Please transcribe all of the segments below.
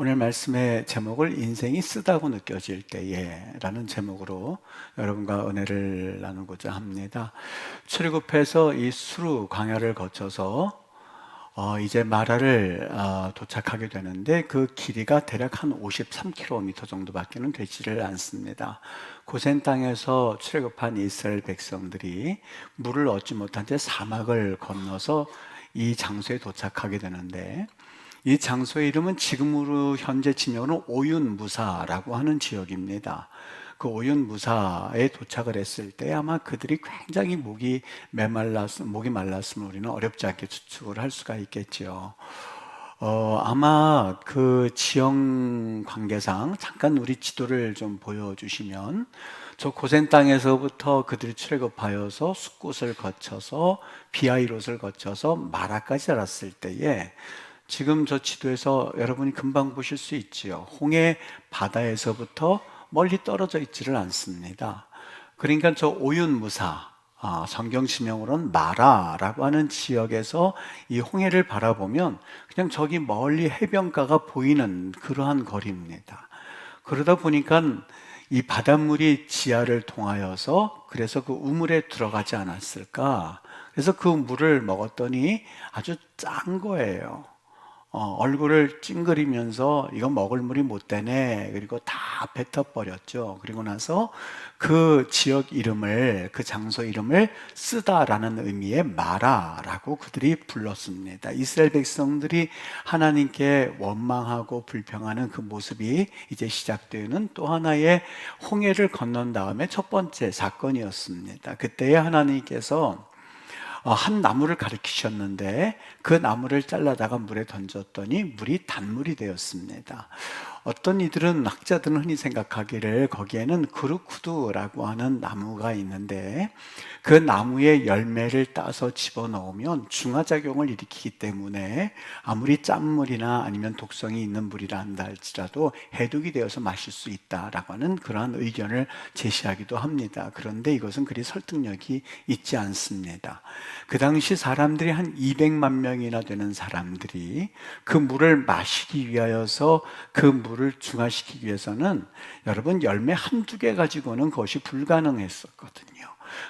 오늘 말씀의 제목을 인생이 쓰다고 느껴질 때에 라는 제목으로 여러분과 은혜를 나누고자 합니다. 출애굽해서 이 수르 광야를 거쳐서 이제 마라를 도착하게 되는데 그 길이가 대략 한 53km 정도밖에는 되지를 않습니다. 고센 땅에서 출애굽한 이스라엘 백성들이 물을 얻지 못한 채 사막을 건너서 이 장소에 도착하게 되는데, 이 장소의 이름은 지금으로 현재 지명으로 오윤무사라고 하는 지역입니다. 그 오윤무사에 도착을 했을 때 아마 그들이 굉장히 목이 말랐음을 우리는 어렵지 않게 추측을 할 수가 있겠지요. 아마 그 지역 관계상 잠깐 우리 지도를 좀 보여주시면, 저 고센 땅에서부터 그들이 출애굽하여서 숲곳을 거쳐서 비아이롯을 거쳐서 마라까지 자랐을 때에, 지금 저 지도에서 여러분이 금방 보실 수 있지요. 홍해 바다에서부터 멀리 떨어져 있지를 않습니다. 그러니까 저 오윤무사, 성경 지명으로는 마라라고 하는 지역에서 이 홍해를 바라보면 그냥 저기 멀리 해변가가 보이는 그러한 거리입니다. 그러다 보니까 이 바닷물이 지하를 통하여서 그래서 그 우물에 들어가지 않았을까. 그래서 그 물을 먹었더니 아주 짠 거예요. 얼굴을 찡그리면서 이거 먹을 물이 못 되네. 그리고 다 뱉어버렸죠. 그리고 나서 그 지역 이름을, 그 장소 이름을 쓰다라는 의미의 마라라고 그들이 불렀습니다. 이스라엘 백성들이 하나님께 원망하고 불평하는 그 모습이 이제 시작되는 또 하나의 홍해를 건넌 다음에 첫 번째 사건이었습니다. 그때에 하나님께서 한 나무를 가리키셨는데 그 나무를 잘라다가 물에 던졌더니 물이 단물이 되었습니다. 어떤 이들은, 학자들은 흔히 생각하기를 거기에는 그루쿠드라고 하는 나무가 있는데 그 나무의 열매를 따서 집어넣으면 중화작용을 일으키기 때문에 아무리 짠물이나 아니면 독성이 있는 물이라 한다 할지라도 해독이 되어서 마실 수 있다라고 하는 그러한 의견을 제시하기도 합니다. 그런데 이것은 그리 설득력이 있지 않습니다. 그 당시 사람들이 한 200만 명이나 되는 사람들이 그 물을 마시기 위하여서 그 물을 중화시키기 위해서는 여러분 열매 한두 개 가지고는 그것이 불가능했었거든요.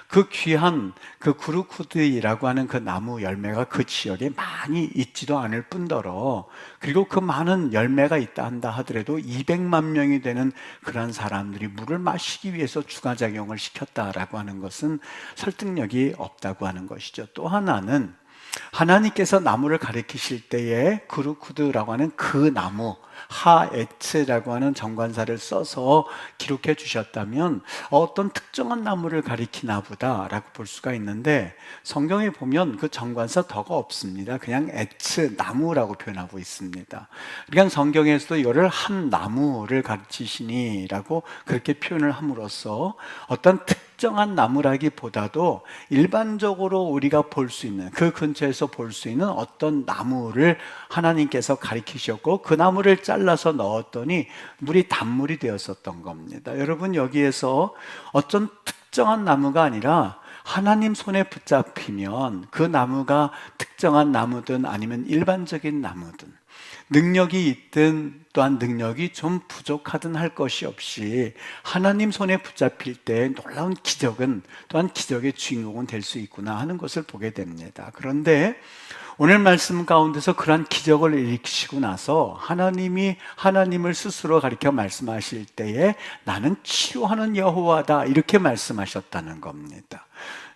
그 귀한 그 구루쿠드이라고 하는 그 나무 열매가 그 지역에 많이 있지도 않을 뿐더러, 그리고 그 많은 열매가 있다 한다 하더라도 200만 명이 되는 그런 사람들이 물을 마시기 위해서 추가작용을 시켰다라고 하는 것은 설득력이 없다고 하는 것이죠. 또 하나는 하나님께서 나무를 가리키실 때에 그루쿠드라고 하는 그 나무, 하에츠라고 하는 정관사를 써서 기록해 주셨다면 어떤 특정한 나무를 가리키나 보다라고 볼 수가 있는데, 성경에 보면 그 정관사 더가 없습니다. 그냥 에츠, 나무라고 표현하고 있습니다. 그러니까 성경에서도 이거를 한 나무를 가르치시니라고 그렇게 표현을 함으로써 어떤 특정한 나무라기보다도 일반적으로 우리가 볼 수 있는, 그 근처에서 볼 수 있는 어떤 나무를 하나님께서 가리키셨고 그 나무를 잘라서 넣었더니 물이 단물이 되었었던 겁니다. 여러분, 여기에서 어떤 특정한 나무가 아니라 하나님 손에 붙잡히면 그 나무가 특정한 나무든 아니면 일반적인 나무든, 능력이 있든 또한 능력이 좀 부족하든 할 것이 없이 하나님 손에 붙잡힐 때 놀라운 기적은, 또한 기적의 주인공은 될 수 있구나 하는 것을 보게 됩니다. 그런데 오늘 말씀 가운데서 그러한 기적을 일으키시고 나서 하나님이 하나님을 스스로 가리켜 말씀하실 때에 나는 치료하는 여호와다, 이렇게 말씀하셨다는 겁니다.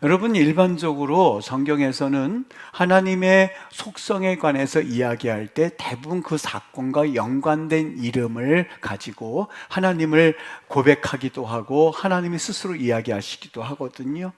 여러분, 일반적으로 성경에서는 하나님의 속성에 관해서 이야기할 때 대부분 그 사건과 연관된 이름을 가지고 하나님을 고백하기도 하고 하나님이 스스로 이야기하시기도 하거든요.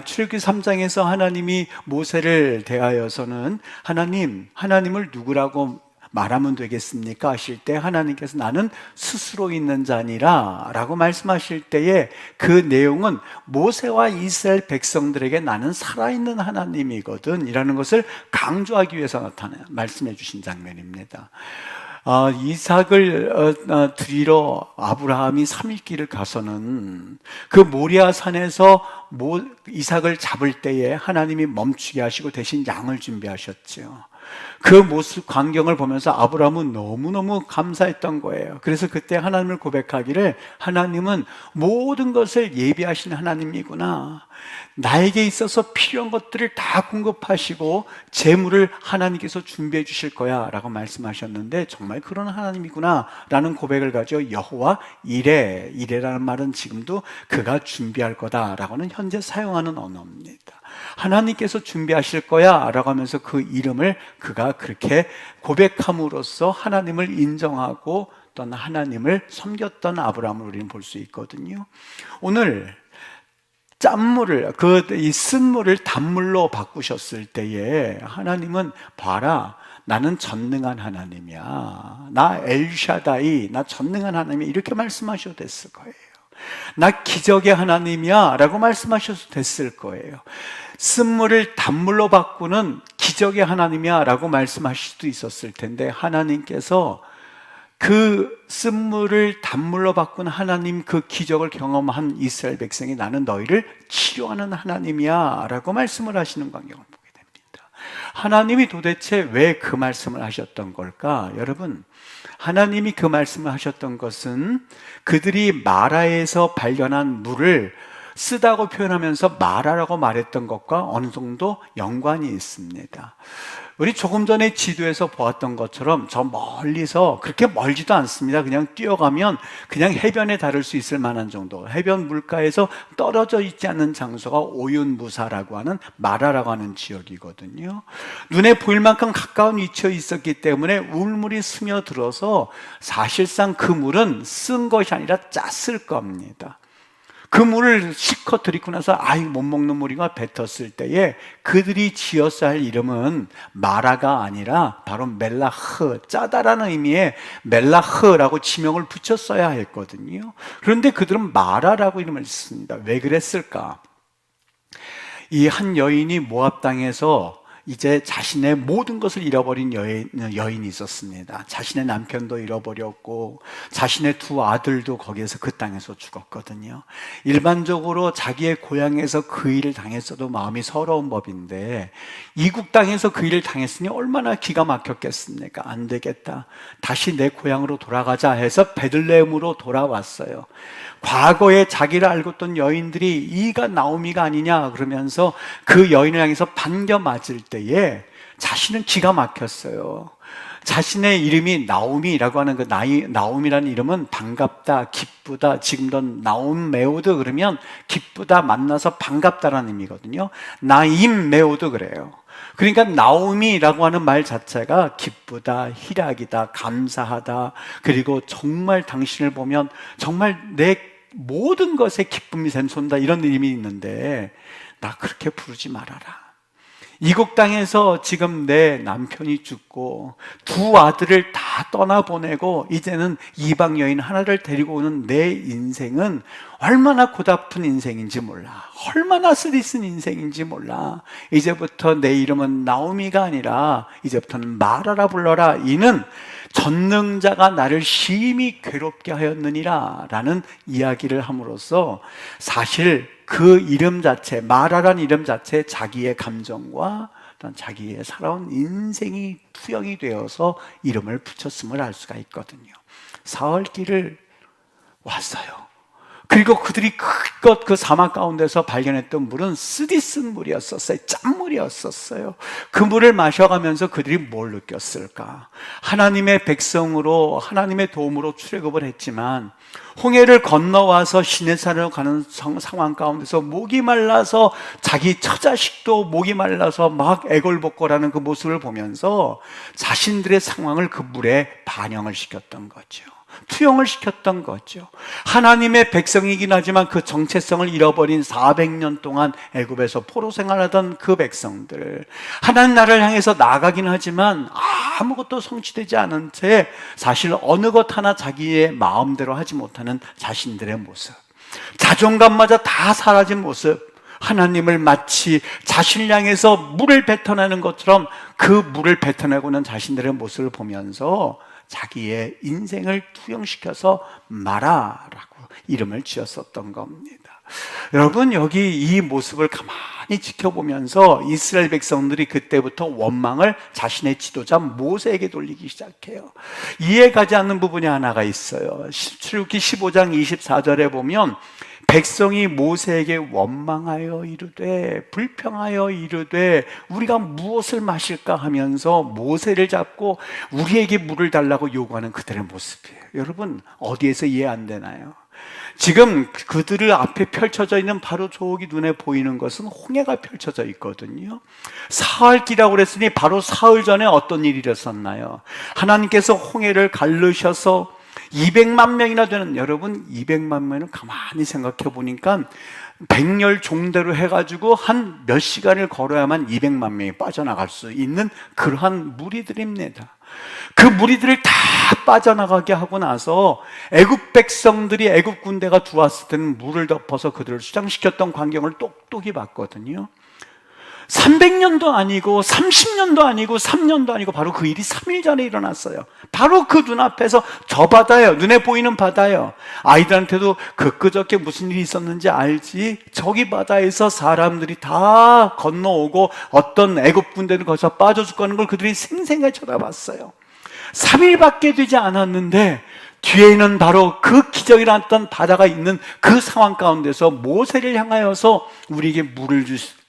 출애굽기 3장에서 하나님이 모세를 대하여서는 하나님을 누구라고 말하면 되겠습니까? 하실 때 하나님께서 나는 스스로 있는 자니라 라고 말씀하실 때에 그 내용은 모세와 이스라엘 백성들에게 나는 살아있는 하나님이거든 이라는 것을 강조하기 위해서 말씀해 주신 장면입니다. 이삭을 드리러 아브라함이 3일길을 가서는 그 모리아 산에서 이삭을 잡을 때에 하나님이 멈추게 하시고 대신 양을 준비하셨죠. 그 모습, 광경을 보면서 아브라함은 너무너무 감사했던 거예요. 그래서 그때 하나님을 고백하기를, 하나님은 모든 것을 예비하신 하나님이구나. 나에게 있어서 필요한 것들을 다 공급하시고 재물을 하나님께서 준비해 주실 거야 라고 말씀하셨는데, 정말 그런 하나님이구나 라는 고백을 가지고 여호와 이레라는 말은 지금도 그가 준비할 거다 라고는 현재 사용하는 언어입니다. 하나님께서 준비하실 거야 라고 하면서 그 이름을 그가 그렇게 고백함으로써 하나님을 인정하고 또 하나님을 섬겼던 아브라함을 우리는 볼 수 있거든요. 오늘 짠물을, 이 쓴물을 단물로 바꾸셨을 때에 하나님은, 봐라, 나는 전능한 하나님이야, 나 엘샤다이, 나 전능한 하나님이야, 이렇게 말씀하셔도 됐을 거예요. 나 기적의 하나님이야 라고 말씀하셔도 됐을 거예요. 쓴물을 단물로 바꾸는 기적의 하나님이야 라고 말씀하실 수도 있었을 텐데, 하나님께서 그 쓴물을 단물로 바꾼 하나님, 그 기적을 경험한 이스라엘 백성이 나는 너희를 치료하는 하나님이야 라고 말씀을 하시는 광경을 보게 됩니다. 하나님이 도대체 왜 그 말씀을 하셨던 걸까? 여러분, 하나님이 그 말씀을 하셨던 것은 그들이 마라에서 발견한 물을 쓰다고 표현하면서 마라라고 말했던 것과 어느 정도 연관이 있습니다. 우리 조금 전에 지도에서 보았던 것처럼 저 멀리서, 그렇게 멀지도 않습니다. 그냥 뛰어가면 그냥 해변에 닿을 수 있을 만한 정도, 해변 물가에서 떨어져 있지 않는 장소가 오윤무사라고 하는 마라라고 하는 지역이거든요. 눈에 보일 만큼 가까운 위치에 있었기 때문에 울물이 스며들어서 사실상 그 물은 쓴 것이 아니라 짰을 겁니다. 그 물을 실컷 들이고 나서 못 먹는 물이가 뱉었을 때에 그들이 지었어야 할 이름은 마라가 아니라 바로 멜라흐, 짜다라는 의미의 멜라흐라고 지명을 붙였어야 했거든요. 그런데 그들은 마라라고 이름을 썼습니다. 왜 그랬을까? 이 한 여인이 모압 땅에서 이제 자신의 모든 것을 잃어버린 여인이 있었습니다. 자신의 남편도 잃어버렸고 자신의 두 아들도 거기에서, 그 땅에서 죽었거든요. 일반적으로 자기의 고향에서 그 일을 당했어도 마음이 서러운 법인데, 이국 땅에서 그 일을 당했으니 얼마나 기가 막혔겠습니까? 안 되겠다, 다시 내 고향으로 돌아가자 해서 베들레헴으로 돌아왔어요. 과거에 자기를 알고 있던 여인들이 이가 나오미가 아니냐 그러면서 그 여인을 향해서 반겨 맞을 때에 자신은 기가 막혔어요. 자신의 이름이 나오미라고 하는 그 나오미라는 이름은 반갑다, 기쁘다, 지금도 나옴 메오드 그러면 기쁘다, 만나서 반갑다라는 의미거든요. 나임 메오드 그래요. 그러니까 나오미라고 하는 말 자체가 기쁘다, 희락이다, 감사하다, 그리고 정말 당신을 보면 정말 내 모든 것에 기쁨이 샘솟는다, 이런 의미 있는데, 나 그렇게 부르지 말아라. 이국 땅에서 지금 내 남편이 죽고 두 아들을 다 떠나보내고 이제는 이방 여인 하나를 데리고 오는 내 인생은 얼마나 고달픈 인생인지 몰라, 얼마나 쓰디쓴 인생인지 몰라. 이제부터 내 이름은 나오미가 아니라 이제부터는 마라라 불러라. 이는 전능자가 나를 심히 괴롭게 하였느니라 라는 이야기를 함으로써 사실 그 이름 자체, 마라란 이름 자체, 자기의 감정과 어떤 자기의 살아온 인생이 투영이 되어서 이름을 붙였음을 알 수가 있거든요. 사흘길을 왔어요. 그리고 그들이 그것 그 사막 가운데서 발견했던 물은 쓰디쓴 물이었었어요. 짠물이었었어요. 그 물을 마셔가면서 그들이 뭘 느꼈을까? 하나님의 백성으로, 하나님의 도움으로 출애굽을 했지만 홍해를 건너와서 시내산으로 가는 상황 가운데서 목이 말라서 자기 처자식도 목이 말라서 막 애걸복걸하는 그 모습을 보면서 자신들의 상황을 그 물에 반영을 시켰던 거죠. 투영을 시켰던 거죠. 하나님의 백성이긴 하지만 그 정체성을 잃어버린 400년 동안 애굽에서 포로 생활하던 그 백성들, 하나님 나라를 향해서 나아가긴 하지만 아무것도 성취되지 않은 채 사실 어느 것 하나 자기의 마음대로 하지 못하는 자신들의 모습, 자존감마저 다 사라진 모습, 하나님을 마치 자신을 향해서 물을 뱉어내는 것처럼 그 물을 뱉어내고는 자신들의 모습을 보면서 자기의 인생을 투영시켜서 마라라고 이름을 지었었던 겁니다. 여러분, 여기 이 모습을 가만히 지켜보면서 이스라엘 백성들이 그때부터 원망을 자신의 지도자 모세에게 돌리기 시작해요. 이해가지 않는 부분이 하나가 있어요. 출애굽기 15장 24절에 보면 백성이 모세에게 원망하여 이르되, 불평하여 이르되 우리가 무엇을 마실까 하면서 모세를 잡고 우리에게 물을 달라고 요구하는 그들의 모습이에요. 여러분, 어디에서 이해 안 되나요? 지금 그들을 앞에 펼쳐져 있는 바로 저기 눈에 보이는 것은 홍해가 펼쳐져 있거든요. 사흘기라고 그랬으니 바로 사흘 전에 어떤 일이 일어났나요? 하나님께서 홍해를 가르셔서 200만 명이나 되는, 여러분 200만 명을 가만히 생각해 보니까 백렬 종대로 해가지고 한 몇 시간을 걸어야만 200만 명이 빠져나갈 수 있는 그러한 무리들입니다. 그 무리들을 다 빠져나가게 하고 나서 애굽 백성들이, 애굽 군대가 들어왔을 때는 물을 덮어서 그들을 수장시켰던 광경을 똑똑히 봤거든요. 300년도 아니고 30년도 아니고 3년도 아니고 바로 그 일이 3일 전에 일어났어요. 바로 그 눈앞에서 저 바다예요. 눈에 보이는 바다예요. 아이들한테도 그저께 무슨 일이 있었는지 알지? 저기 바다에서 사람들이 다 건너오고 어떤 애굽 군대는 거기서 빠져 죽는 걸 그들이 생생하게 쳐다봤어요. 3일밖에 되지 않았는데 뒤에는 바로 그 기적이 났던 바다가 있는 그 상황 가운데서 모세를 향하여서 우리에게 물을 주시,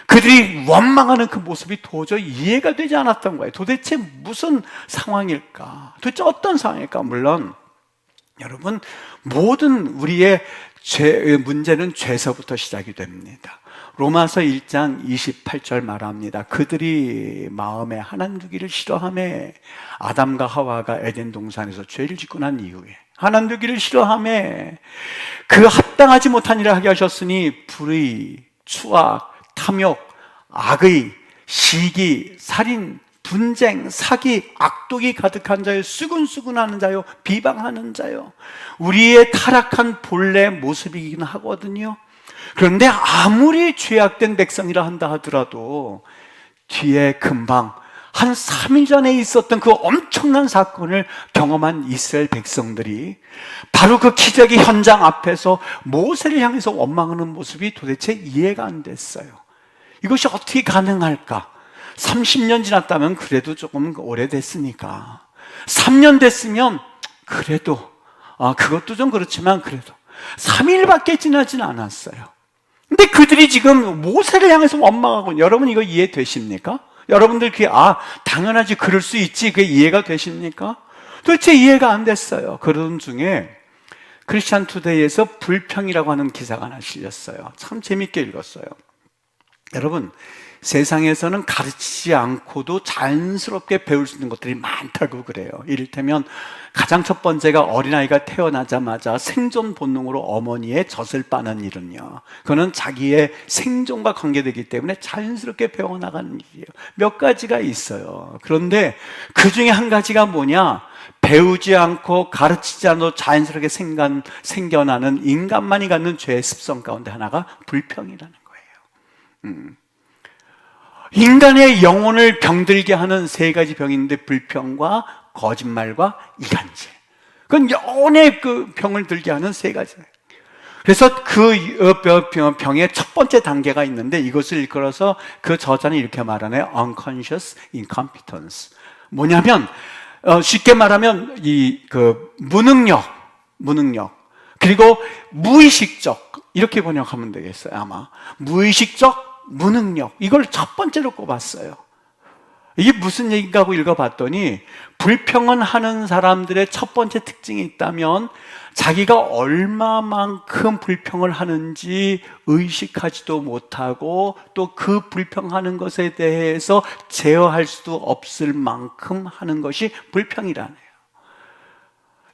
그들이 원망하는 그 모습이 도저히 이해가 되지 않았던 거예요. 도대체 무슨 상황일까? 도대체 어떤 상황일까? 물론 여러분, 모든 우리의 문제는 죄서부터 시작이 됩니다. 로마서 1장 28절 말합니다. 그들이 마음에 하나님 두기를 싫어하며, 아담과 하와가 에덴 동산에서 죄를 짓고 난 이후에 하나님 두기를 싫어하며 그 합당하지 못한 일을 하게 하셨으니 불의, 추악, 탐욕, 악의, 시기, 살인, 분쟁, 사기, 악독이 가득한 자요, 수근수근하는 자요, 비방하는 자요. 우리의 타락한 본래 모습이긴 하거든요. 그런데 아무리 죄악된 백성이라 한다 하더라도 뒤에 금방 한 3일 전에 있었던 그 엄청난 사건을 경험한 이스라엘 백성들이 바로 그 기적의 현장 앞에서 모세를 향해서 원망하는 모습이 도대체 이해가 안 됐어요. 이것이 어떻게 가능할까? 30년 지났다면 그래도 조금 오래됐으니까, 3년 됐으면 그래도, 그것도 좀 그렇지만 그래도 3일밖에 지나진 않았어요. 근데 그들이 지금 모세를 향해서 원망하고, 여러분 이거 이해되십니까? 여러분들 그게 당연하지, 그럴 수 있지, 그게 이해가 되십니까? 도대체 이해가 안 됐어요. 그런 중에 크리스찬 투데이에서 불평이라고 하는 기사가 하나 실렸어요. 참 재밌게 읽었어요. 여러분, 세상에서는 가르치지 않고도 자연스럽게 배울 수 있는 것들이 많다고 그래요. 이를테면 가장 첫 번째가 어린아이가 태어나자마자 생존 본능으로 어머니의 젖을 빠는 일은요, 그거는 자기의 생존과 관계되기 때문에 자연스럽게 배워나가는 일이에요. 몇 가지가 있어요. 그런데 그 중에 한 가지가 뭐냐? 배우지 않고 가르치지 않아도 자연스럽게 생겨나는 인간만이 갖는 죄의 습성 가운데 하나가 불평이라는 거예요. 인간의 영혼을 병들게 하는 세 가지 병이 있는데, 불평과 거짓말과 이간질, 그건 영혼의 그 병을 들게 하는 세 가지예요. 그래서 그 병의 첫 번째 단계가 있는데, 이것을 일컬어서 그 저자는 이렇게 말하네요. unconscious incompetence. 뭐냐면 쉽게 말하면 무능력, 그리고 무의식적, 이렇게 번역하면 되겠어요. 아마 무의식적 무능력, 이걸 첫 번째로 꼽았어요. 이게 무슨 얘기인가 하고 읽어봤더니, 불평은 하는 사람들의 첫 번째 특징이 있다면 자기가 얼마만큼 불평을 하는지 의식하지도 못하고 또 그 불평하는 것에 대해서 제어할 수도 없을 만큼 하는 것이 불평이라네요.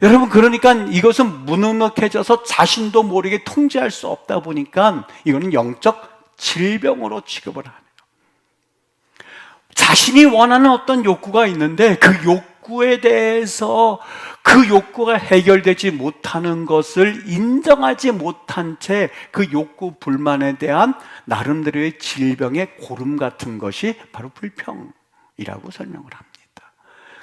여러분, 그러니까 이것은 무능력해져서 자신도 모르게 통제할 수 없다 보니까 이거는 영적 질병으로 취급을 하네요. 자신이 원하는 어떤 욕구가 있는데 그 욕구에 대해서 그 욕구가 해결되지 못하는 것을 인정하지 못한 채 그 욕구 불만에 대한 나름대로의 질병의 고름 같은 것이 바로 불평이라고 설명을 합니다.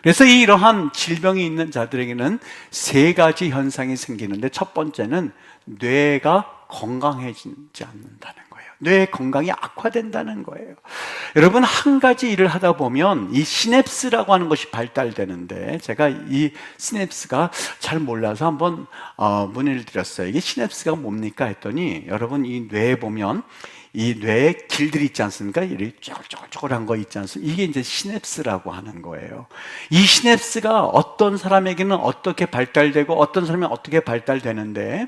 그래서 이러한 질병이 있는 자들에게는 세 가지 현상이 생기는데, 첫 번째는 뇌가 건강해지지 않는다는 거예요. 뇌의 건강이 악화된다는 거예요. 여러분, 한 가지 일을 하다 보면 이 시냅스라고 하는 것이 발달되는데, 제가 이 시냅스가 잘 몰라서 한번 문의를 드렸어요. 이게 시냅스가 뭡니까 했더니, 여러분 이 뇌에 보면 이 뇌의 길들이 있지 않습니까? 이렇게 쪼글쪼글쪼글한 거 있지 않습니까? 이게 이제 시냅스라고 하는 거예요. 이 시냅스가 어떤 사람에게는 어떻게 발달되고 어떤 사람에게는 어떻게 발달되는데,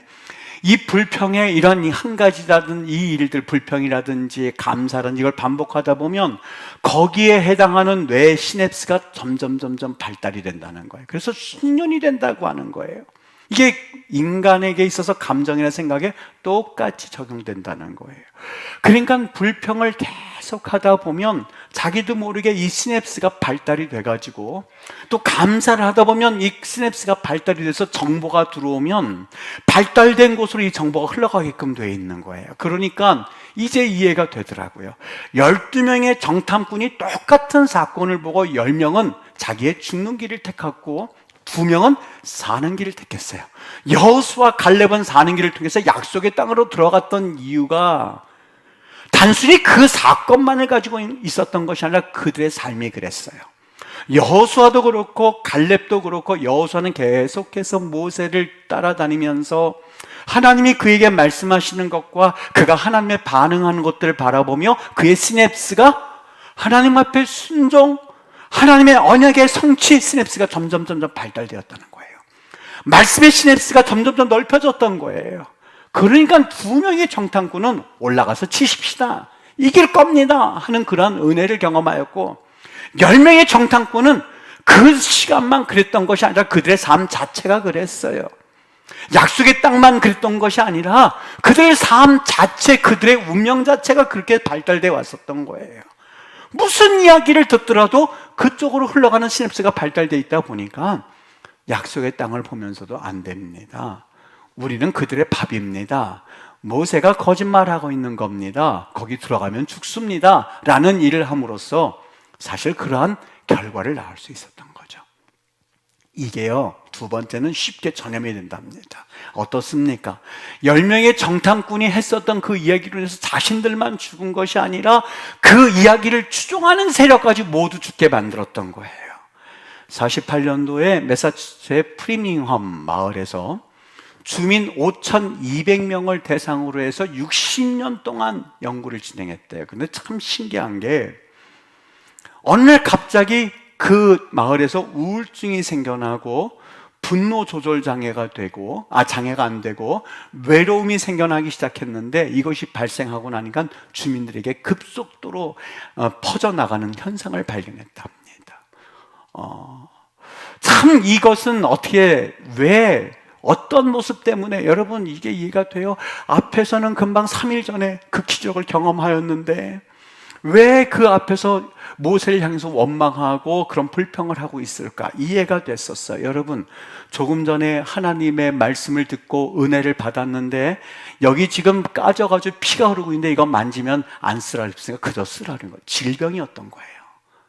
이 불평의 이런 한 가지라든 이 일들, 불평이라든지 감사라든지 이걸 반복하다 보면 거기에 해당하는 뇌의 시냅스가 점점 발달이 된다는 거예요. 그래서 숙련이 된다고 하는 거예요. 이게 인간에게 있어서 감정이나 생각에 똑같이 적용된다는 거예요. 그러니까 불평을 계속 하다 보면 자기도 모르게 이 시냅스가 발달이 돼가지고, 또 감사를 하다 보면 이 시냅스가 발달이 돼서 정보가 들어오면 발달된 곳으로 이 정보가 흘러가게끔 되어 있는 거예요. 그러니까 이제 이해가 되더라고요. 12명의 정탐꾼이 똑같은 사건을 보고 10명은 자기의 죽는 길을 택했고 2명은 사는 길을 택했어요. 여호수아 갈렙은 사는 길을 통해서 약속의 땅으로 들어갔던 이유가 단순히 그 사건만을 가지고 있었던 것이 아니라 그들의 삶이 그랬어요. 여호수아도 그렇고 갈렙도 그렇고, 여호수아는 계속해서 모세를 따라다니면서 하나님이 그에게 말씀하시는 것과 그가 하나님에 반응하는 것들을 바라보며 그의 시냅스가 하나님 앞에 순종, 하나님의 언약의 성취 시냅스가 점점 발달되었다는 거예요. 말씀의 시냅스가 점점 넓혀졌던 거예요. 그러니까 2명의 정탐꾼은 올라가서 치십시다, 이길 겁니다 하는 그러한 은혜를 경험하였고, 10명의 정탐꾼은 그 시간만 그랬던 것이 아니라 그들의 삶 자체가 그랬어요. 약속의 땅만 그랬던 것이 아니라 그들의 삶 자체, 그들의 운명 자체가 그렇게 발달되어 왔었던 거예요. 무슨 이야기를 듣더라도 그쪽으로 흘러가는 시냅스가 발달되어 있다 보니까 약속의 땅을 보면서도 안 됩니다. 우리는 그들의 밥입니다. 모세가 거짓말하고 있는 겁니다. 거기 들어가면 죽습니다 라는 일을 함으로써 사실 그러한 결과를 낳을 수 있었던 거죠. 이게요, 두 번째는 쉽게 전염이 된답니다. 어떻습니까? 10명의 정탐꾼이 했었던 그 이야기로 인해서 자신들만 죽은 것이 아니라 그 이야기를 추종하는 세력까지 모두 죽게 만들었던 거예요. 48년도에 매사추세츠의 프리밍엄 마을에서 주민 5,200명을 대상으로 해서 60년 동안 연구를 진행했대요. 근데 참 신기한 게, 어느 날 갑자기 그 마을에서 우울증이 생겨나고 분노 조절 장애가 되고, 장애가 안 되고 외로움이 생겨나기 시작했는데, 이것이 발생하고 나니까 주민들에게 급속도로 퍼져나가는 현상을 발견했답니다. 참 이것은 왜 어떤 모습 때문에, 여러분 이게 이해가 돼요? 앞에서는 금방 3일 전에 그 기적을 경험하였는데 왜 그 앞에서 모세를 향해서 원망하고 그런 불평을 하고 있을까? 이해가 됐었어요. 여러분, 조금 전에 하나님의 말씀을 듣고 은혜를 받았는데 여기 지금 까져가지고 피가 흐르고 있는데 이거 만지면 안 쓰라립니까? 그저 쓰라는 거예요. 질병이었던 거예요.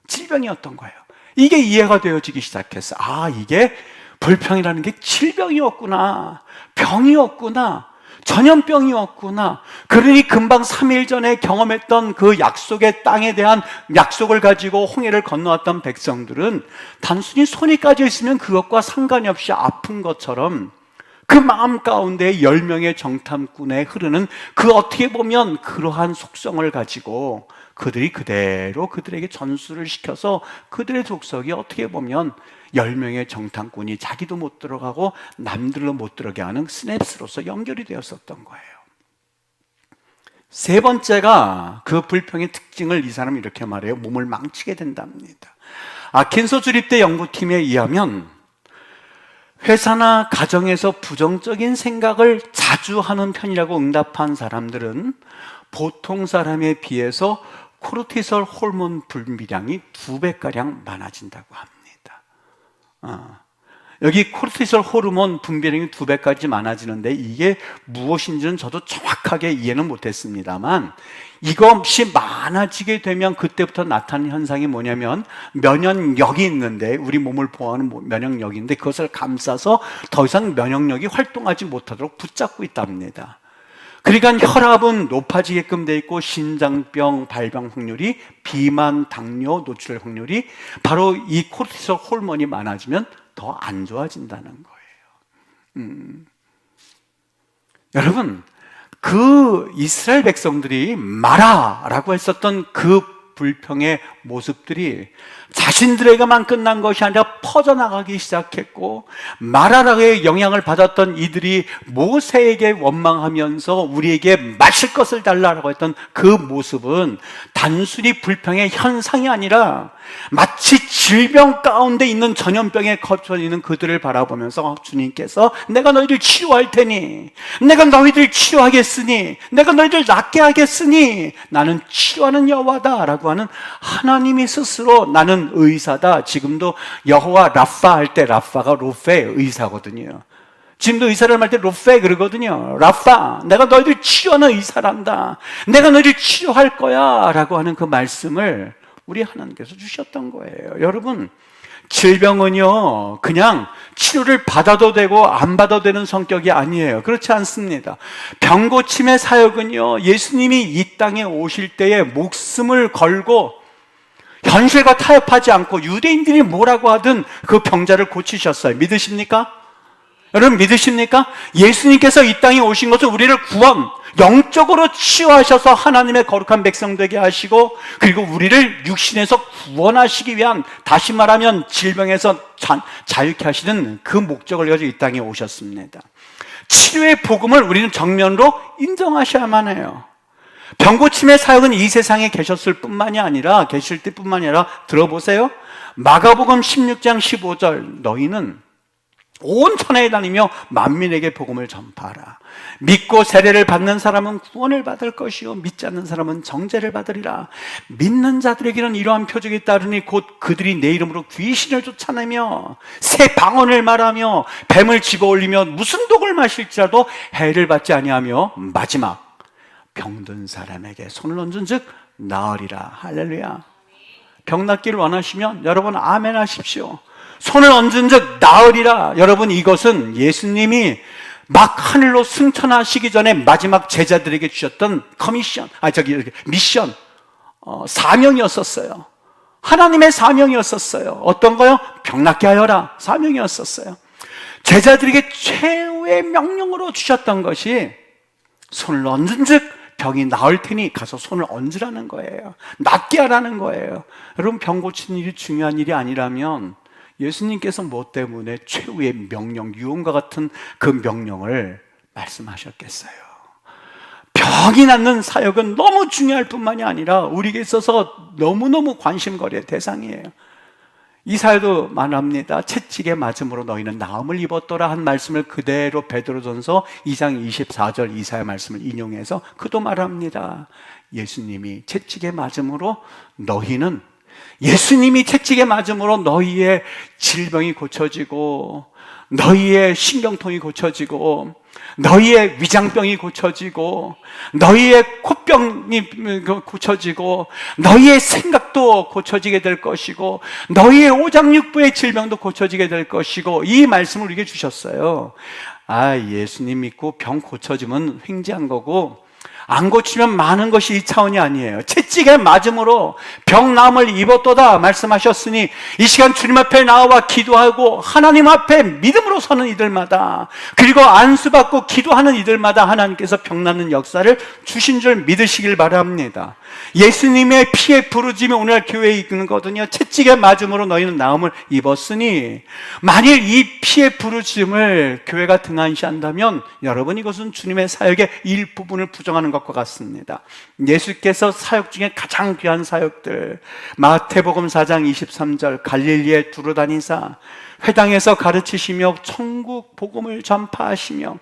질병이었던 거예요. 이게 이해가 되어지기 시작했어. 이게 불평이라는 게 질병이었구나, 병이었구나, 전염병이었구나. 그러니 금방 3일 전에 경험했던 그 약속의 땅에 대한 약속을 가지고 홍해를 건너왔던 백성들은 단순히 손이 까져 있으면 그것과 상관이 없이 아픈 것처럼 그 마음 가운데 10명의 정탐꾼에 흐르는 그, 어떻게 보면 그러한 속성을 가지고 그들이 그대로 그들에게 전수를 시켜서 그들의 족속이 어떻게 보면 10명의 정탐꾼이 자기도 못 들어가고 남들도 못 들어가게 하는 스냅스로서 연결이 되었었던 거예요. 세 번째가, 그 불평의 특징을 이 사람이 이렇게 말해요. 몸을 망치게 된답니다. 킨소 주립대 연구팀에 의하면 회사나 가정에서 부정적인 생각을 자주 하는 편이라고 응답한 사람들은 보통 사람에 비해서 코르티솔 호르몬 분비량이 2배가량 많아진다고 합니다. 여기 코르티솔 호르몬 분비량이 2배까지 많아지는데 이게 무엇인지는 저도 정확하게 이해는 못했습니다만, 이것이 많아지게 되면 그때부터 나타나는 현상이 뭐냐면 면역력이 있는데, 우리 몸을 보호하는 면역력이 있는데 그것을 감싸서 더 이상 면역력이 활동하지 못하도록 붙잡고 있답니다. 그러니까 혈압은 높아지게끔 돼 있고 심장병 발병 확률이, 비만, 당뇨 노출 확률이 바로 이 코르티솔 호르몬이 많아지면 더 안 좋아진다는 거예요. 여러분, 그 이스라엘 백성들이 마라라고 했었던 그 불평의 모습들이 자신들에게만 끝난 것이 아니라 퍼져나가기 시작했고, 마라라의 영향을 받았던 이들이 모세에게 원망하면서 우리에게 마실 것을 달라고 했던 그 모습은 단순히 불평의 현상이 아니라 마치 질병 가운데 있는 전염병에 걷혀 있는 그들을 바라보면서 주님께서 내가 너희들 치료할 테니, 내가 너희들 치료하겠으니, 내가 너희들 낫게 하겠으니 나는 치료하는 여호와다 라고 하는 하나님이 스스로 나는 의사다. 지금도 여호와 라파 할 때 라파가 로페 의사거든요. 지금도 의사를 할 때 로페 그러거든요. 라파, 내가 너희들 치료하는 의사란다, 내가 너희들 치료할 거야 라고 하는 그 말씀을 우리 하나님께서 주셨던 거예요. 여러분, 질병은요 그냥 치료를 받아도 되고 안 받아도 되는 성격이 아니에요. 그렇지 않습니다. 병고침의 사역은요, 예수님이 이 땅에 오실 때에 목숨을 걸고 현실과 타협하지 않고 유대인들이 뭐라고 하든 그 병자를 고치셨어요. 믿으십니까? 여러분 믿으십니까? 예수님께서 이 땅에 오신 것은 우리를 영적으로 치유하셔서 하나님의 거룩한 백성 되게 하시고, 그리고 우리를 육신에서 구원하시기 위한, 다시 말하면 질병에서 자유케 하시는 그 목적을 가지고 이 땅에 오셨습니다. 치료의 복음을 우리는 정면으로 인정하셔야만 해요. 병고침의 사역은 이 세상에 계실 때뿐만이 아니라 들어보세요. 마가복음 16장 15절, 너희는 온 천하에 다니며 만민에게 복음을 전파하라. 믿고 세례를 받는 사람은 구원을 받을 것이요 믿지 않는 사람은 정죄를 받으리라. 믿는 자들에게는 이러한 표적이 따르니 곧 그들이 내 이름으로 귀신을 쫓아내며 새 방언을 말하며 뱀을 집어올리며 무슨 독을 마실지라도 해를 받지 아니하며 마지막 병든 사람에게 손을 얹은 즉 나으리라. 할렐루야. 병 낫기를 원하시면 여러분 아멘 하십시오. 손을 얹은 즉 나으리라. 여러분, 이것은 예수님이 막 하늘로 승천하시기 전에 마지막 제자들에게 주셨던 미션, 사명이었었어요. 하나님의 사명이었었어요. 어떤 거요? 병 낫게 하여라. 사명이었었어요. 제자들에게 최후의 명령으로 주셨던 것이 손을 얹은 즉 병이 나을 테니 가서 손을 얹으라는 거예요. 낫게 하라는 거예요. 여러분, 병 고치는 일이 중요한 일이 아니라면 예수님께서 뭐 때문에 최후의 명령, 유언과 같은 그 명령을 말씀하셨겠어요? 병이 낫는 사역은 너무 중요할 뿐만이 아니라 우리에게 있어서 너무너무 관심거리의 대상이에요. 이사야도 말합니다. 채찍에 맞음으로 너희는 나음을 입었더라 한 말씀을 그대로 베드로전서 2장 24절 이사야 말씀을 인용해서 그도 말합니다. 예수님이 채찍에 맞음으로 예수님이 채찍에 맞음으로 너희의 질병이 고쳐지고, 너희의 신경통이 고쳐지고, 너희의 위장병이 고쳐지고, 너희의 코병이 고쳐지고, 너희의 생각도 고쳐지게 될 것이고, 너희의 오장육부의 질병도 고쳐지게 될 것이고, 이 말씀을 우리에게 주셨어요. 예수님 믿고 병 고쳐지면 횡재한 거고, 안 고치면 많은 것이 이 차원이 아니에요. 채찍에 맞음으로 병 나음을 입었도다 말씀하셨으니 이 시간 주님 앞에 나와 기도하고 하나님 앞에 믿음으로 서는 이들마다, 그리고 안수받고 기도하는 이들마다 하나님께서 병 낫는 역사를 주신 줄 믿으시길 바랍니다. 예수님의 피의 부르짐이 오늘 교회에 있거든요. 채찍에 맞음으로 너희는 나음을 입었으니, 만일 이 피의 부르짐을 교회가 등한시한다면 여러분, 이것은 주님의 사역의 일부분을 부정하는 것과 같습니다. 예수께서 사역 중에 가장 귀한 사역들, 마태복음 4장 23절 갈릴리에 두루 다니사 회당에서 가르치시며 천국 복음을 전파하시며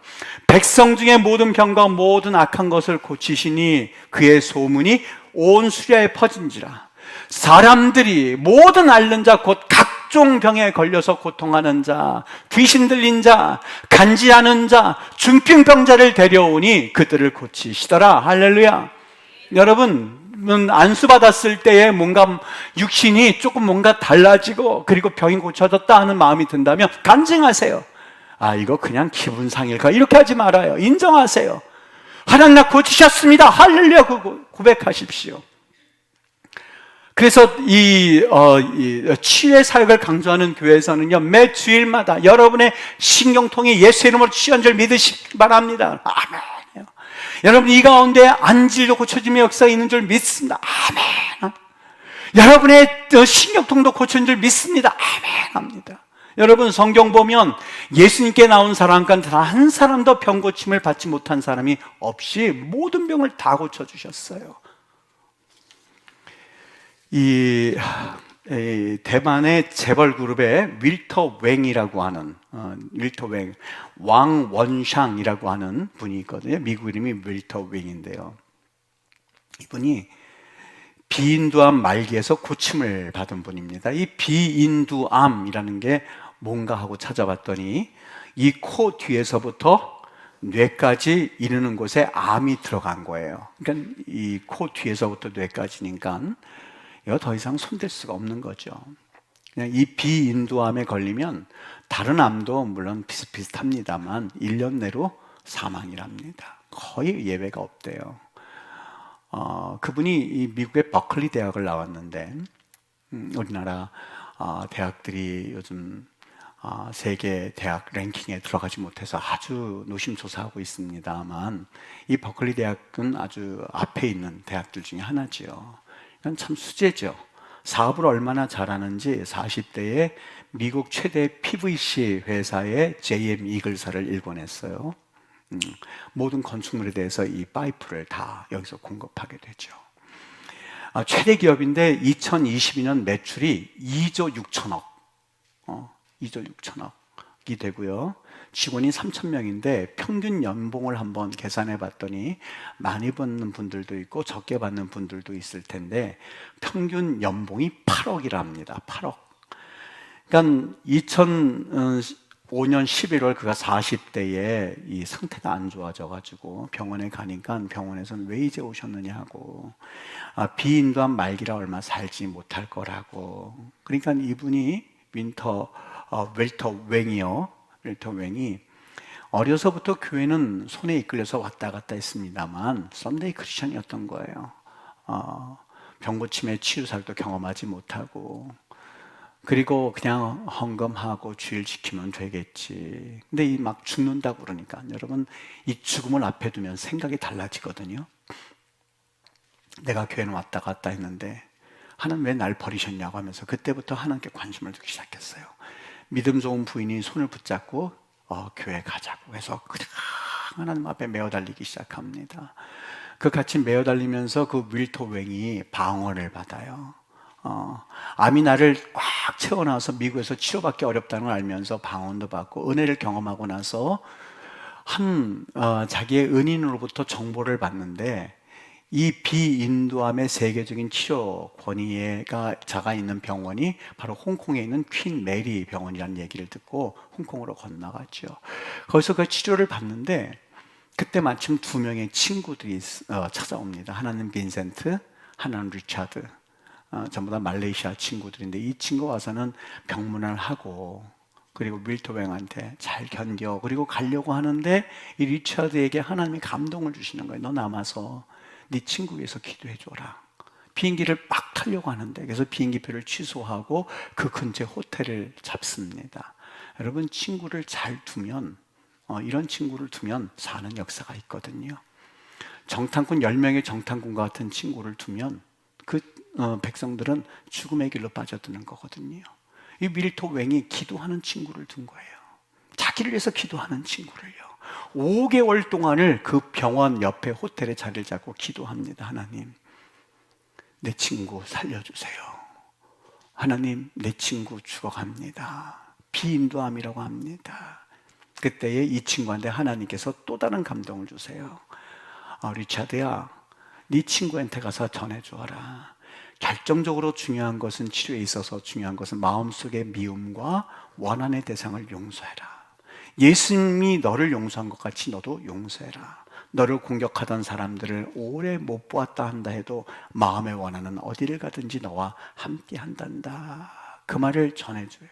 백성 중에 모든 병과 모든 악한 것을 고치시니 그의 소문이 온 수리아에 퍼진지라. 사람들이 모든 앓는 자 곧 각종 병에 걸려서 고통하는 자, 귀신 들린 자, 간지하는 자, 중풍병자를 데려오니 그들을 고치시더라. 할렐루야. 여러분, 안수받았을 때에 뭔가 육신이 조금 뭔가 달라지고 그리고 병이 고쳐졌다 하는 마음이 든다면 간증하세요. 이거 그냥 기분 상일까? 이렇게 하지 말아요. 인정하세요. 하나님 나 고치셨습니다. 할렐루야 고백하십시오. 그래서 이 치유의 사역을 강조하는 교회에서는요, 매 주일마다 여러분의 신경통이 예수의 이름으로 치유한 줄 믿으시기 바랍니다. 아멘. 여러분 이 가운데 안질도 고쳐짐의 역사가 있는 줄 믿습니다. 아멘. 여러분의 신경통도 고쳐진 줄 믿습니다. 아멘 합니다. 여러분 성경 보면 예수님께 나온 사람 가운데 단 한 사람도 병 고침을 받지 못한 사람이 없이 모든 병을 다 고쳐주셨어요. 이 대만의 재벌 그룹의 윌터 웽이라고 하는 윌터 웽 왕원샹이라고 하는 분이 있거든요. 미국 이름이 윌터 웽인데요. 이분이 비인두암 말기에서 고침을 받은 분입니다. 이 비인두암이라는 게 뭔가 하고 찾아봤더니 이 코 뒤에서부터 뇌까지 이르는 곳에 암이 들어간 거예요. 그러니까 이 코 뒤에서부터 뇌까지니까 이거 더 이상 손댈 수가 없는 거죠. 그냥 이 비인두암에 걸리면 다른 암도 물론 비슷비슷합니다만 1년 내로 사망이랍니다. 거의 예외가 없대요. 그분이 이 미국의 버클리 대학을 나왔는데 우리나라 대학들이 요즘 세계 대학 랭킹에 들어가지 못해서 아주 노심초사하고 있습니다만 이 버클리 대학은 아주 앞에 있는 대학들 중에 하나지요. 이건 참 수제죠. 사업을 얼마나 잘하는지 40대에 미국 최대 PVC 회사의 JM 이글사를 일궈냈어요. 모든 건축물에 대해서 이 파이프를 다 여기서 공급하게 되죠. 최대 기업인데 2022년 매출이 2조 6천억 2조 6천억이 되고요. 직원이 3,000명인데 평균 연봉을 한번 계산해 봤더니 많이 받는 분들도 있고 적게 받는 분들도 있을 텐데 평균 연봉이 8억이랍니다. 8억. 그러니까 2005년 11월 그가 40대에 이 상태가 안 좋아져 가지고 병원에 가니까 병원에서는 왜 이제 오셨느냐 하고 비인두암 말기라 얼마 살지 못할 거라고. 그러니까 이분이 윌터 웽이 어려서부터 교회는 손에 이끌려서 왔다 갔다 했습니다만 썬데이 크리스천이었던 거예요. 병고침의 치유사역도 경험하지 못하고 그리고 그냥 헌금하고 주일 지키면 되겠지. 근데 이 막 죽는다고 그러니까 여러분 이 죽음을 앞에 두면 생각이 달라지거든요. 내가 교회는 왔다 갔다 했는데 하나님 왜 날 버리셨냐고 하면서 그때부터 하나님께 관심을 두기 시작했어요. 믿음 좋은 부인이 손을 붙잡고 교회 가자고 해서 그냥 하나님 앞에 메어 달리기 시작합니다. 그 같이 메어 달리면서 그 윌터 웽이 방언을 받아요. 암이 나를 꽉 채워놔서 미국에서 치료받기 어렵다는 걸 알면서 방언도 받고 은혜를 경험하고 나서 자기의 은인으로부터 정보를 받는데 이 비인두암의 세계적인 치료 권위자가 있는 병원이 바로 홍콩에 있는 퀸 메리 병원이라는 얘기를 듣고 홍콩으로 건너갔죠. 거기서 그 치료를 받는데 그때 마침 두 명의 친구들이 찾아옵니다. 하나는 빈센트, 하나는 리차드. 전부 다 말레이시아 친구들인데 이 친구 와서는 병문안을 하고 그리고 윌터 웽한테 잘 견뎌 그리고 가려고 하는데 이 리차드에게 하나님이 감동을 주시는 거예요. 너 남아서 네 친구 위해서 기도해 줘라. 비행기를 막 타려고 하는데 그래서 비행기표를 취소하고 그 근처 호텔을 잡습니다. 여러분 친구를 잘 두면 이런 친구를 두면 사는 역사가 있거든요. 정탐꾼 10명의 정탐꾼과 같은 친구를 두면 그 백성들은 죽음의 길로 빠져드는 거거든요. 이 윌터 웽이 기도하는 친구를 둔 거예요. 자기를 위해서 기도하는 친구를요. 5개월 동안을 그 병원 옆에 호텔에 자리를 잡고 기도합니다. 하나님, 내 친구 살려주세요. 하나님, 내 친구 죽어갑니다. 비인두암이라고 합니다. 그때에 이 친구한테 하나님께서 또 다른 감동을 주세요. 리차드야, 네 친구한테 가서 전해주어라. 결정적으로 중요한 것은 치료에 있어서 중요한 것은 마음속의 미움과 원한의 대상을 용서해라. 예수님이 너를 용서한 것 같이 너도 용서해라. 너를 공격하던 사람들을 오래 못 보았다 한다 해도 마음의 원한은 어디를 가든지 너와 함께 한단다. 그 말을 전해줘요.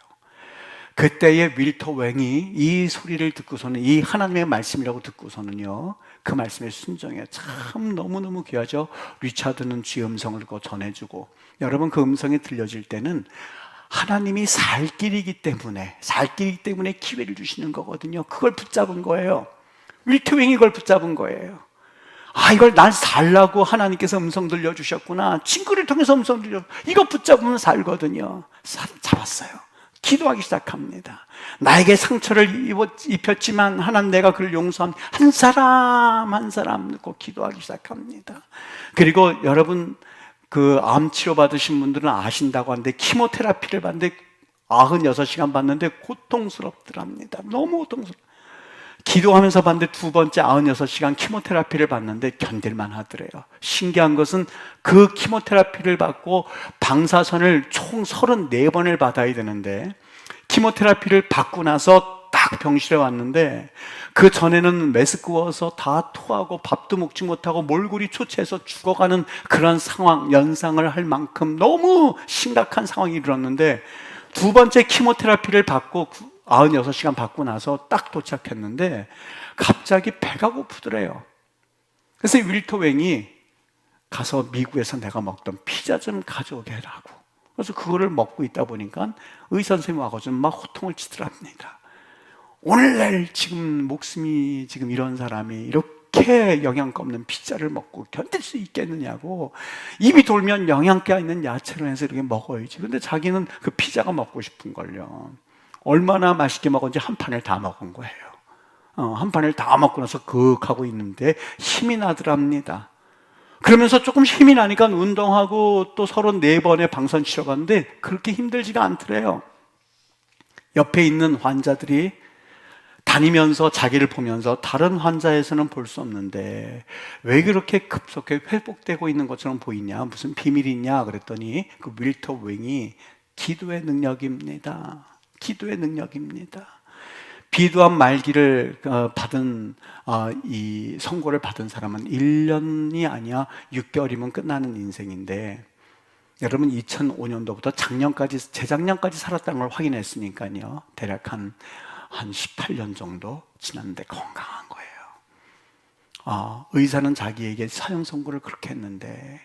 그때의 윌터 웽이 이 소리를 듣고서는, 이 하나님의 말씀이라고 듣고서는요, 그 말씀에 순종해요. 참 너무너무 귀하죠. 리차드는 주의 음성을 듣고 전해주고, 여러분 그 음성이 들려질 때는 하나님이 살 길이기 때문에 기회를 주시는 거거든요. 그걸 붙잡은 거예요. 윌터 웽이 그걸 붙잡은 거예요. 아, 이걸 난 살라고 하나님께서 음성 들려주셨구나. 친구를 통해서 음성 이거 붙잡으면 살거든요. 잡았어요. 기도하기 시작합니다. 나에게 상처를 입혔지만 하나님 내가 그를 용서합니다. 한 사람 한 사람 놓고 기도하기 시작합니다. 그리고 여러분 그 암 치료 받으신 분들은 아신다고 하는데, 키모테라피를 받는데 96시간 받는데 고통스럽더랍니다. 너무 고통스럽더라고요. 기도하면서 봤는데 두 번째 96시간 키모테라피를 받는데 견딜만 하더래요. 신기한 것은 그 키모테라피를 받고 방사선을 총 34번을 받아야 되는데, 키모테라피를 받고 나서 딱 병실에 왔는데, 그 전에는 메스꺼워서 다 토하고 밥도 먹지 못하고 몰골이 초췌해서 죽어가는 그런 상황, 연상을 할 만큼 너무 심각한 상황이 일어났는데, 두 번째 키모테라피를 받고 96시간 받고 나서 딱 도착했는데 갑자기 배가 고프더래요. 그래서 윌터 웽이 가서 미국에서 내가 먹던 피자 좀 가져오게 해라고. 그래서 그거를 먹고 있다 보니까 의사 선생님이 와가지고 막 호통을 치더랍니다. 오늘날 지금 목숨이 지금 이런 사람이 이렇게 영양가 없는 피자를 먹고 견딜 수 있겠느냐고. 입이 돌면 영양가 있는 야채를 해서 이렇게 먹어야지. 근데 자기는 그 피자가 먹고 싶은 걸요. 얼마나 맛있게 먹었는지 한 판을 다 먹은 거예요. 한 판을 다 먹고 나서 그윽하고 있는데 힘이 나더랍니다. 그러면서 조금 힘이 나니까 운동하고 또 34번의 방사선 치러 갔는데 그렇게 힘들지가 않더래요. 옆에 있는 환자들이 다니면서 자기를 보면서 다른 환자에서는 볼 수 없는데 왜 그렇게 급속하게 회복되고 있는 것처럼 보이냐, 무슨 비밀이 있냐 그랬더니 그 윌터 웽이 기도의 능력입니다. 기도의 능력입니다. 비두암 말기를 받은 이 선고를 받은 사람은 1년이 아니야 6개월이면 끝나는 인생인데, 여러분 2005년도부터 작년까지, 재작년까지 살았다는 걸 확인했으니까요, 대략 한 18년 정도 지났는데 건강한 거예요. 의사는 자기에게 사형 선고를 그렇게 했는데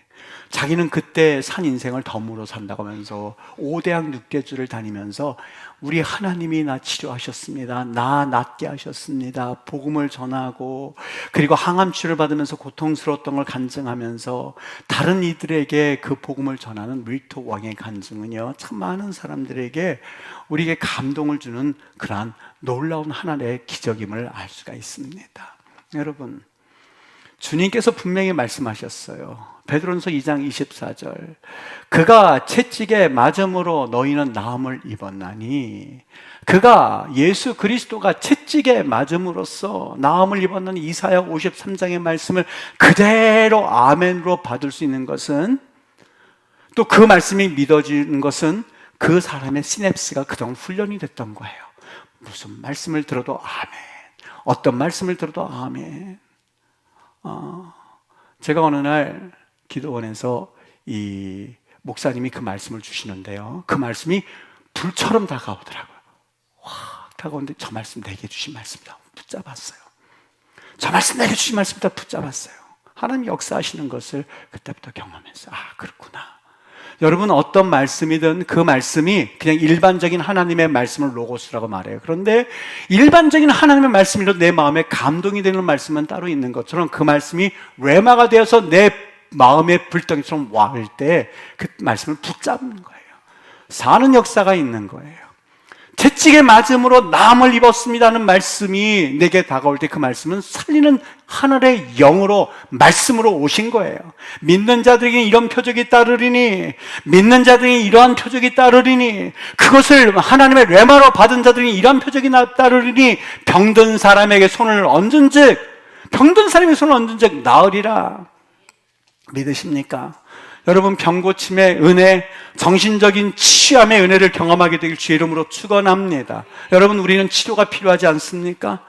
자기는 그때 산 인생을 덤으로 산다고 하면서 5대학 6개주를 다니면서 우리 하나님이 나 치료하셨습니다, 나 낫게 하셨습니다, 복음을 전하고, 그리고 항암 치료를 받으면서 고통스러웠던 걸 간증하면서 다른 이들에게 그 복음을 전하는 윌터 웽의 간증은요, 참 많은 사람들에게 우리에게 감동을 주는 그러한 놀라운 하나님의 기적임을 알 수가 있습니다. 여러분, 주님께서 분명히 말씀하셨어요. 베드로전서 2장 24절, 그가 채찍에 맞음으로 너희는 나음을 입었나니, 그가 예수 그리스도가 채찍에 맞음으로써 나음을 입었나니, 이사야 53장의 말씀을 그대로 아멘으로 받을 수 있는 것은, 또 그 말씀이 믿어지는 것은 그 사람의 시냅스가 그동안 훈련이 됐던 거예요. 무슨 말씀을 들어도 아멘, 어떤 말씀을 들어도 아멘. 제가 어느 날 기도원에서 이 목사님이 그 말씀을 주시는데요, 그 말씀이 불처럼 다가오더라고요. 확 다가오는데 저 말씀 내게 주신 말씀이다 붙잡았어요. 저 말씀 내게 주신 말씀이다 붙잡았어요. 하나님 역사하시는 것을 그때부터 경험했어요. 그렇구나. 여러분, 어떤 말씀이든 그 말씀이 그냥 일반적인 하나님의 말씀을 로고스라고 말해요. 그런데 일반적인 하나님의 말씀이라도 내 마음에 감동이 되는 말씀은 따로 있는 것처럼, 그 말씀이 레마가 되어서 내 마음의 불덩이처럼 와을 때 그 말씀을 붙잡는 거예요. 사는 역사가 있는 거예요. 채찍에 맞음으로 나음을 입었습니다는 말씀이 내게 다가올 때 그 말씀은 살리는 하늘의 영으로, 말씀으로 오신 거예요. 믿는 자들에게 이런 표적이 따르리니, 믿는 자들이 이러한 표적이 따르리니, 그것을 하나님의 레마로 받은 자들이 이러한 표적이 따르리니, 병든 사람에게 손을 얹은즉, 병든 사람에게 손을 얹은즉 나으리라. 믿으십니까? 여러분, 병고침의 은혜, 정신적인 치유함의 은혜를 경험하게 되길 주의 이름으로 축원합니다. 여러분, 우리는 치료가 필요하지 않습니까?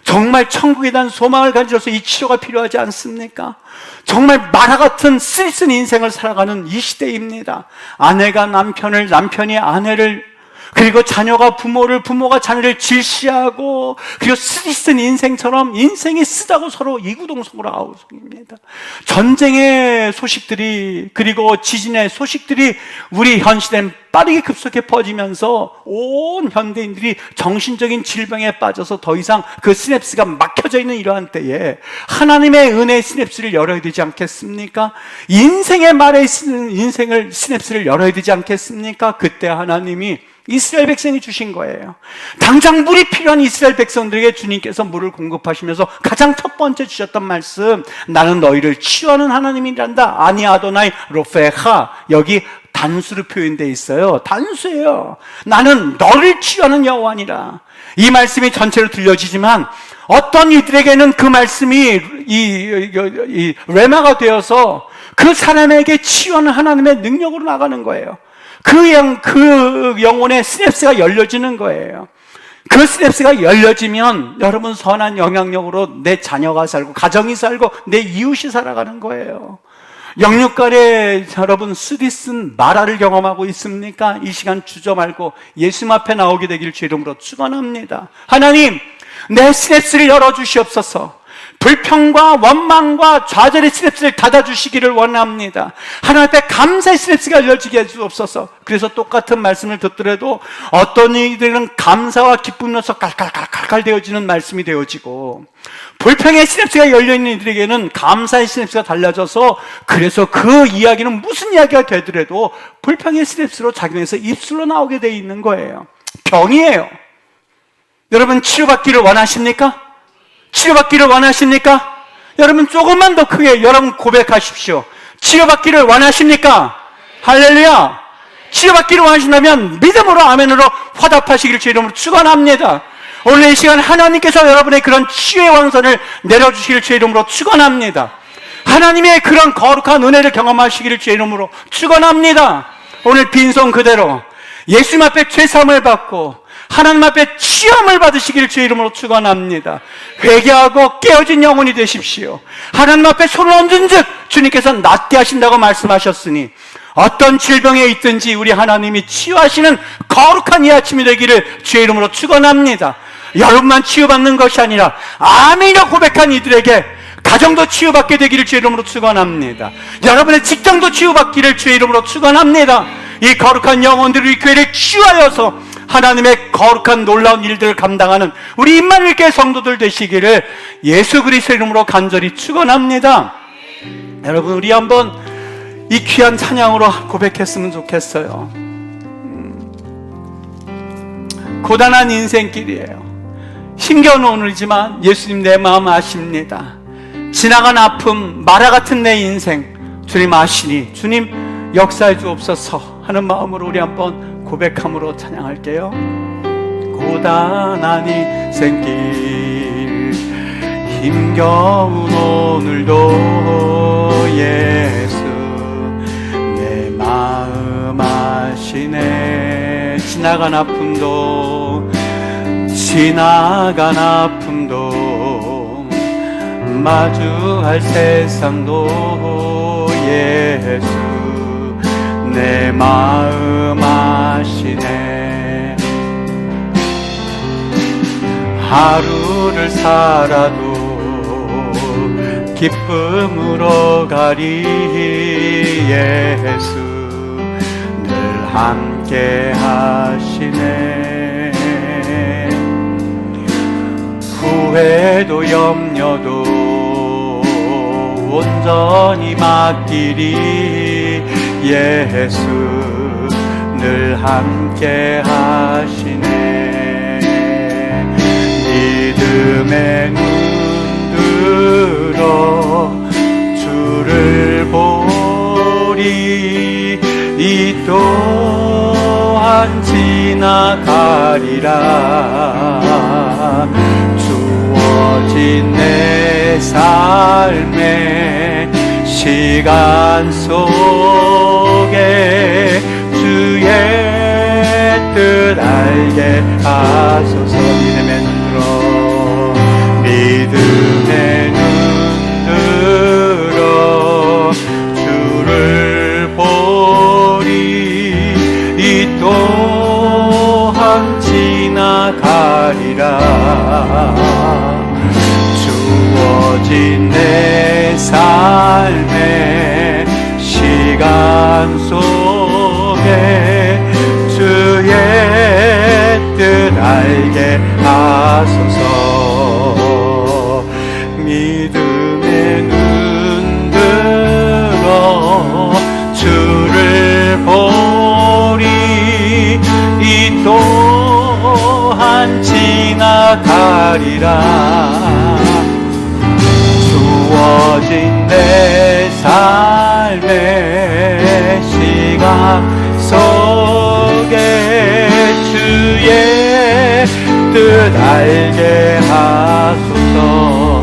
정말 천국에 대한 소망을 가지셔서 이 치료가 필요하지 않습니까? 정말 만화 같은 쓰리쓴 인생을 살아가는 이 시대입니다. 아내가 남편을, 남편이 아내를, 그리고 자녀가 부모를, 부모가 자녀를 질시하고, 그리고 쓰디쓴 인생처럼 인생이 쓰다고 서로 이구동성으로 아우성입니다. 전쟁의 소식들이, 그리고 지진의 소식들이 우리 현실엔 빠르게 급속히 퍼지면서 온 현대인들이 정신적인 질병에 빠져서 더 이상 그 시냅스가 막혀져 있는 이러한 때에 하나님의 은혜의 시냅스를 열어야 되지 않겠습니까? 인생의 말에 있는 인생을 시냅스를 열어야 되지 않겠습니까? 그때 하나님이 이스라엘 백성이 주신 거예요. 당장 물이 필요한 이스라엘 백성들에게 주님께서 물을 공급하시면서 가장 첫 번째 주셨던 말씀, 나는 너희를 치유하는 하나님이란다. 아니 아도나이 로페하. 여기 단수로 표현되어 있어요. 단수예요. 나는 너를 치유하는 여호와니라. 이 말씀이 전체로 들려지지만 어떤 이들에게는 그 말씀이 이 레마가 되어서 그 사람에게 치유하는 하나님의 능력으로 나가는 거예요. 그 영혼의 시냅스가 열려지는 거예요. 그 시냅스가 열려지면 여러분 선한 영향력으로 내 자녀가 살고 가정이 살고 내 이웃이 살아가는 거예요. 영육간에 여러분 쓰디쓴 마라를 경험하고 있습니까? 이 시간 주저 말고 예수님 앞에 나오게 되길 주 이름으로 축원합니다. 하나님, 내 시냅스를 열어주시옵소서. 불평과 원망과 좌절의 시냅스를 닫아주시기를 원합니다. 하나님 앞에 감사의 시냅스가 열려지게 해주옵소서. 그래서 똑같은 말씀을 듣더라도 어떤 이들은 감사와 기쁨으로서 칼칼칼칼 되어지는 말씀이 되어지고, 불평의 시냅스가 열려있는 이들에게는 감사의 시냅스가 달라져서, 그래서 그 이야기는 무슨 이야기가 되더라도 불평의 시냅스로 작용해서 입술로 나오게 되어 있는 거예요. 병이에요. 여러분 치료받기를 원하십니까? 치료받기를 원하십니까? 여러분 조금만 더 크게 여러분 고백하십시오. 치료받기를 원하십니까? 할렐루야. 치료받기를 원하신다면 믿음으로 아멘으로 화답하시기를 주 이름으로 축원합니다. 오늘 이 시간 하나님께서 여러분의 그런 치유의 왕선을 내려주시기를 주 이름으로 축원합니다. 하나님의 그런 거룩한 은혜를 경험하시기를 주 이름으로 축원합니다. 오늘 빈손 그대로 예수님 앞에 죄사함을 받고 하나님 앞에 치유함을 받으시기를 주의 이름으로 축원합니다. 회개하고 깨어진 영혼이 되십시오. 하나님 앞에 손을 얹은 즉 주님께서 낫게 하신다고 말씀하셨으니 어떤 질병에 있든지 우리 하나님이 치유하시는 거룩한 이 아침이 되기를 주의 이름으로 축원합니다. 여러분만 치유받는 것이 아니라 아멘이라 고백한 이들에게 가정도 치유받게 되기를 주의 이름으로 축원합니다. 여러분의 직장도 치유받기를 주의 이름으로 축원합니다. 이 거룩한 영혼들이 교회를 치유하여서 하나님의 거룩한 놀라운 일들을 감당하는 우리 임마누엘 교회 성도들 되시기를 예수 그리스도의 이름으로 간절히 축원합니다. 여러분 우리 한번 이 귀한 찬양으로 고백했으면 좋겠어요. 고단한 인생길이에요. 힘겨운 오늘이지만 예수님 내 마음 아십니다. 지나간 아픔, 마라 같은 내 인생 주님 아시니 주님 역사해 주옵소서 하는 마음으로 우리 한번 고백함으로 찬양할게요. 고단한 인생길 힘겨운 오늘도 예수 내 마음 아시네. 지나간 아픔도 마주할 세상도 예수 내 마음 아시네. 하루를 살아도 기쁨으로 가리 예수 늘 함께 하시네. 후회도 염려도 온전히 맡기리 예수 늘 함께 하시네. 믿음의 눈 들어 주를 보리 이 또한 지나가리라. 주어진 내 삶의 시간 속에 주의 뜻 알게 하소서. 믿음의 눈 들어 주를 보리 이 또한 지나가리라. 주어진 내 삶의 시간 속에 주의 뜻 알게 하소서. 믿음의 눈 들어 주를 보리. 이 또한 지나가리라. 주어진 내 삶의 시간 속에 주의 뜻 알게 하소서.